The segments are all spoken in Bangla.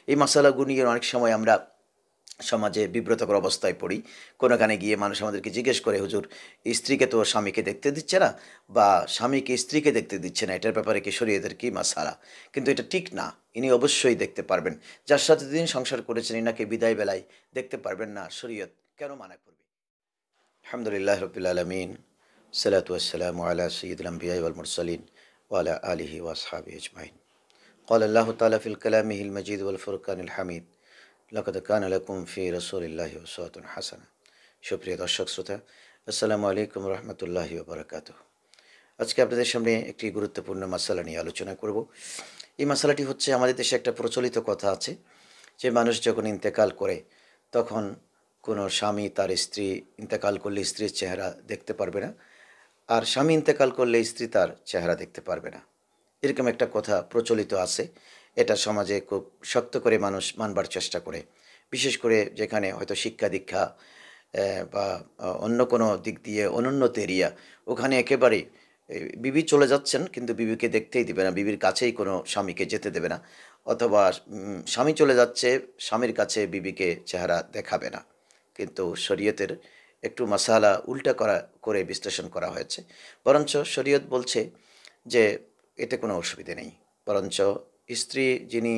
এই মাসালাগুলো নিয়ে অনেক সময় আমরা সমাজে বিব্রতকর অবস্থায় পড়ি। কোনোখানে গিয়ে মানুষ আমাদেরকে জিজ্ঞেস করে, হুজুর স্ত্রীকে তো স্বামীকে দেখতে দিচ্ছে না, বা স্বামীকে স্ত্রীকে দেখতে দিচ্ছে না, এটার ব্যাপারে কি শরীয়তের কি মাসালা? কিন্তু এটা ঠিক না। ইনি অবশ্যই দেখতে পারবেন। যার সাথে দিন সংসার করেছেন ইনাকে বিদায় বেলায় দেখতে পারবেন না, শরীয়ত কেন মানা করবে? আলহামদুলিল্লাহ রাব্বিল আলামিন, সালাতু ওয়াসসালামু আলা সাইয়্যিদিল আমবিয়া ওয়াল মুরসালিন ওয়া আলা আলিহি ওয়া আসহাবিহি আজমাইন। ক্বালা আল্লাহু তাআলা ফিল কালামিহিল মাজিদ ওয়াল ফুরকানিল হামিদ, লাকাদ কানা লাকুম ফি রাসূলিল্লাহি উসওয়াতুন হাসানাহ। সুপ্রিয় দর্শক শ্রোতা, আসসালামু আলাইকুম রহমতুল্লাহি ওয়া বারাকাতুহু। আজকে আপনাদের সামনে একটি গুরুত্বপূর্ণ মাসালা নিয়ে আলোচনা করব। এই মাসালাটি হচ্ছে, আমাদের দেশে একটা প্রচলিত কথা আছে যে মানুষ যখন ইন্তেকাল করে তখন কোনো স্বামী তার স্ত্রী ইন্তেকাল করলে স্ত্রীর চেহারা দেখতে পারবে না, আর স্বামী ইন্তেকাল করলে স্ত্রী তার চেহারা দেখতে পারবে না। এরকম একটা কথা প্রচলিত আছে। এটা সমাজে খুব শক্ত করে মানুষ মানবার চেষ্টা করে, বিশেষ করে যেখানে হয়তো শিক্ষা দীক্ষা বা অন্য কোনো দিক দিয়ে অনুন্নত এরিয়া, ওখানে একেবারেই বিবি চলে যাচ্ছেন কিন্তু বিবিকে দেখতেই দেবে না, বিবির কাছেই কোনো স্বামীকে যেতে দেবে না, অথবা স্বামী চলে যাচ্ছে, স্বামীর কাছে বিবিকে চেহারা দেখাবে না। কিন্তু শরীয়তের একটু মাসালা উল্টা করে বিশ্লেষণ করা হয়েছে। বরঞ্চ শরীয়ত বলছে যে এতে কোনো অসুবিধে নেই। বরঞ্চ স্ত্রী যিনি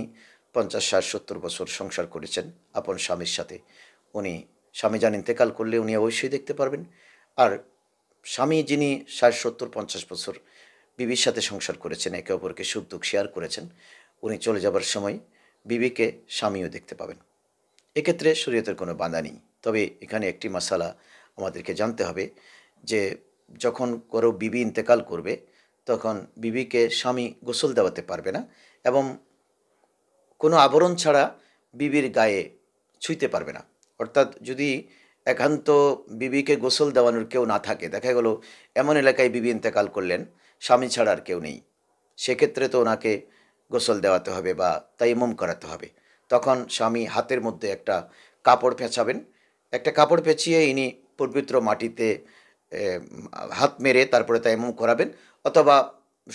50, 60, 70 বছর সংসার করেছেন আপন স্বামীর সাথে, উনি স্বামী যান ইন্তেকাল করলে উনি অবশ্যই দেখতে পারবেন। আর স্বামী যিনি 60, 70, 50 বছর বিবির সাথে সংসার করেছেন, একে অপরকে সুখ দুঃখ শেয়ার করেছেন, উনি চলে যাবার সময় বিবিকে স্বামীও দেখতে পাবেন। এক্ষেত্রে শরীয়তের কোনো বাধা নেই। তবে এখানে একটি মাসালা আমাদেরকে জানতে হবে যে যখন কারো বিবি ইন্তেকাল করবে তখন বিবিকে স্বামী গোসল দেওয়াতে পারবে না, এবং কোনো আবরণ ছাড়া বিবির গায়ে ছুঁইতে পারবে না। অর্থাৎ যদি একান্ত বিবিকে গোসল দেওয়ানোর কেউ না থাকে, দেখা গেল এমন এলাকায় বিবি ইন্তেকাল করলেন স্বামী ছাড়া আর কেউ নেই, সেক্ষেত্রে তো ওনাকে গোসল দেওয়াতে হবে বা তাইমুম করাতে হবে। তখন স্বামী হাতের মধ্যে একটা কাপড় পেঁচাবেন, একটা কাপড় পেঁচিয়ে ইনি পবিত্র মাটিতে হাত মেরে তারপরে তাইমুম করাবেন, অথবা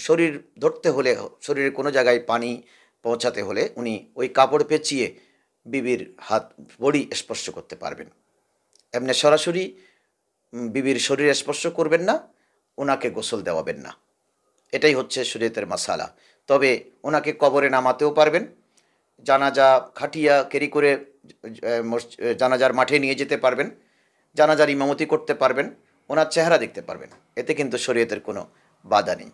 শরীর ধরতে হলে, শরীরের কোনো জায়গায় পানি পৌঁছাতে হলে উনি ওই কাপড় পেঁচিয়ে বিবির হাত বডি স্পর্শ করতে পারবেন। এমনি সরাসরি বিবির শরীর স্পর্শ করবেন না, ওনাকে গোসল দেওয়াবেন না। এটাই হচ্ছে শরীয়তের মাসালা। তবে ওনাকে কবরে নামাতেও পারবেন, জানাজা খাটিয়া ক্যারি করে জানাজার মাঠে নিয়ে যেতে পারবেন, জানাজার ইমামতি করতে পারবেন, ওনার চেহারা দেখতে পারবেন। এতে কিন্তু শরীয়তের কোনো বাধা নেই।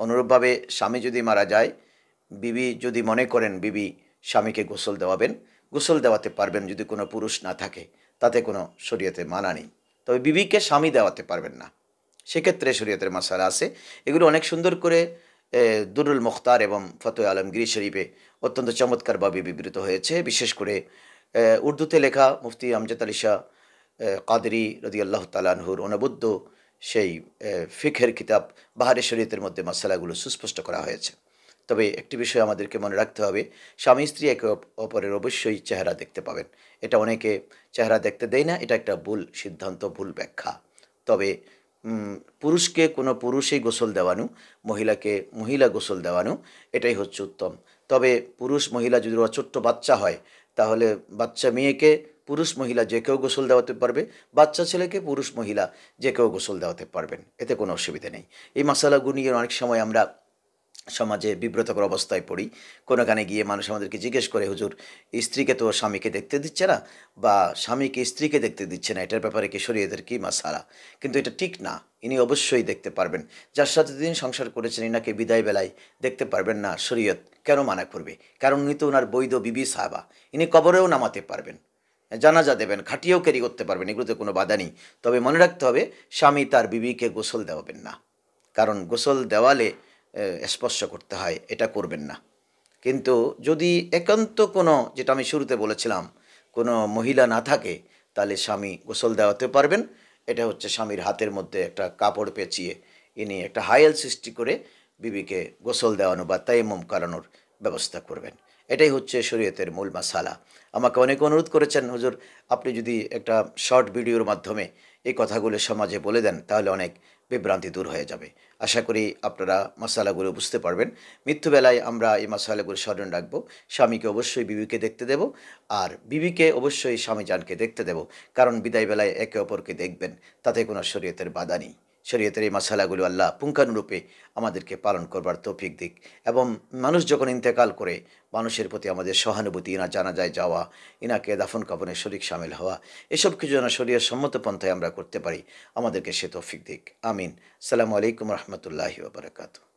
অনুরূপভাবে স্বামী যদি মারা যায়, বিবি যদি মনে করেন বিবি স্বামীকে গোসল দেওয়াবেন, গোসল দেওয়াতে পারবেন যদি কোনো পুরুষ না থাকে, তাতে কোনো শরীয়তে মানা নেই। তবে বিবিকে স্বামী দেওয়াতে পারবেন না, সেক্ষেত্রে শরীয়তের মাসালা আছে। এগুলো অনেক সুন্দর করে দুরুল মুখতার এবং ফতোয়া আলমগীর শরীফে অত্যন্ত চমৎকারভাবে বিবৃত হয়েছে। বিশেষ করে উর্দুতে লেখা মুফতি আমজাদ আলী শাহ কাদরি রাদিয়াল্লাহু তাআলা আনহুর অনবদ্য সেই ফিকহের কিতাব বাহারে শরীয়তের মধ্যে মাসালাগুলো সুস্পষ্ট করা হয়েছে। তবে একটি বিষয় আমাদেরকে মনে রাখতে হবে, স্বামী স্ত্রী একে অপরের অবশ্যই চেহারা দেখতে পাবেন। এটা অনেকে চেহারা দেখতে দেয় না, এটা একটা ভুল সিদ্ধান্ত, ভুল ব্যাখ্যা। তবে পুরুষকে কোনো পুরুষই গোসল দেওয়ানো, মহিলাকে মহিলা গোসল দেওয়ানো, এটাই হচ্ছে উত্তম। তবে পুরুষ মহিলা যদি ছোট্ট বাচ্চা হয়, তাহলে বাচ্চা মেয়েকে পুরুষ মহিলা যে কেউ গোসল দেওয়াতে পারবে, বাচ্চা ছেলেকে পুরুষ মহিলা যে কেউ গোসল দেওয়াতে পারবেন, এতে কোনো অসুবিধা নেই। এই মশালাগুলো নিয়ে অনেক সময় আমরা সমাজে বিব্রতকর অবস্থায় পড়ি। কোনোখানে গিয়ে মানুষ আমাদেরকে জিজ্ঞেস করে, হুজুর স্ত্রীকে তো স্বামীকে দেখতে দিচ্ছে না, বা স্বামীকে স্ত্রীকে দেখতে দিচ্ছে না, এটার ব্যাপারে কি শরীয়তের কি মাসালা? কিন্তু এটা ঠিক না। ইনি অবশ্যই দেখতে পারবেন। যার সাথে তিনি সংসার করেছেন ইনাকে বিদায় বেলায় দেখতে পারবেন না, শরীয়ত কেন মানা করবে? কারণ উনি তো ওনার বৈধ বিবি সাহাবা, ইনি কবরেও নামাতে পারবেন, জানাজা দেবেন, খাটিয়েও ক্যারি করতে পারবেন, এগুলোতে কোনো বাধা নেই। তবে মনে রাখতে হবে, স্বামী তার বিবিকে গোসল দেওয়াবেন না, কারণ গোসল দেওয়ালে স্পর্শ করতে হয়, এটা করবেন না। কিন্তু যদি একান্ত কোনো, যেটা আমি শুরুতে বলেছিলাম, কোনো মহিলা না থাকে, তাহলে স্বামী গোসল দেওয়াতে পারবেন। এটা হচ্ছে স্বামীর হাতের মধ্যে একটা কাপড় পেঁচিয়ে ইনি একটা হায়েল সৃষ্টি করে বিবিকে গোসল দেওয়ানো বা তায়াম্মুম করানোর ব্যবস্থা করবেন। এটাই হচ্ছে শরীয়তের মূল মাসালা। আমাকে অনেকে অনুরোধ করেছেন, হুজুর আপনি যদি একটা শর্ট ভিডিওর মাধ্যমে এই কথাগুলো সমাজে বলে দেন তাহলে অনেক বিভ্রান্তি দূর হয়ে যাবে। আশা করি আপনারা মাসালাগুলো বুঝতে পারবেন। মৃত্যুবেলায় আমরা এই মাসালাগুলো স্মরণ রাখবো। স্বামীকে অবশ্যই বিবিকে দেখতে দেব, আর বিবিকে অবশ্যই স্বামীজানকে দেখতে দেব। কারণ বিদায় বেলায় একে অপরকে দেখবেন, তাতে কোনো শরীয়তের বাধা নেই। শরীয়তের এই মাসালাগুলো আল্লাহ পুঙ্খানুরূপে আমাদেরকে পালন করবার তৌফিক দিক। এবং মানুষ যখন ইন্তেকাল করে, মানুষের প্রতি আমাদের সহানুভূতি, ইনা জানাজায় যাওয়া, ইনাকে দাফন কাফনে শরিক শামিল হওয়া, এসব কিছু যেন শরীয়ত সম্মত পন্থায় আমরা করতে পারি, আমাদেরকে সে তৌফিক দিক। আমিন। আসসালামু আলাইকুম রহমতুল্লাহি ওয়া বারাকাতুহু।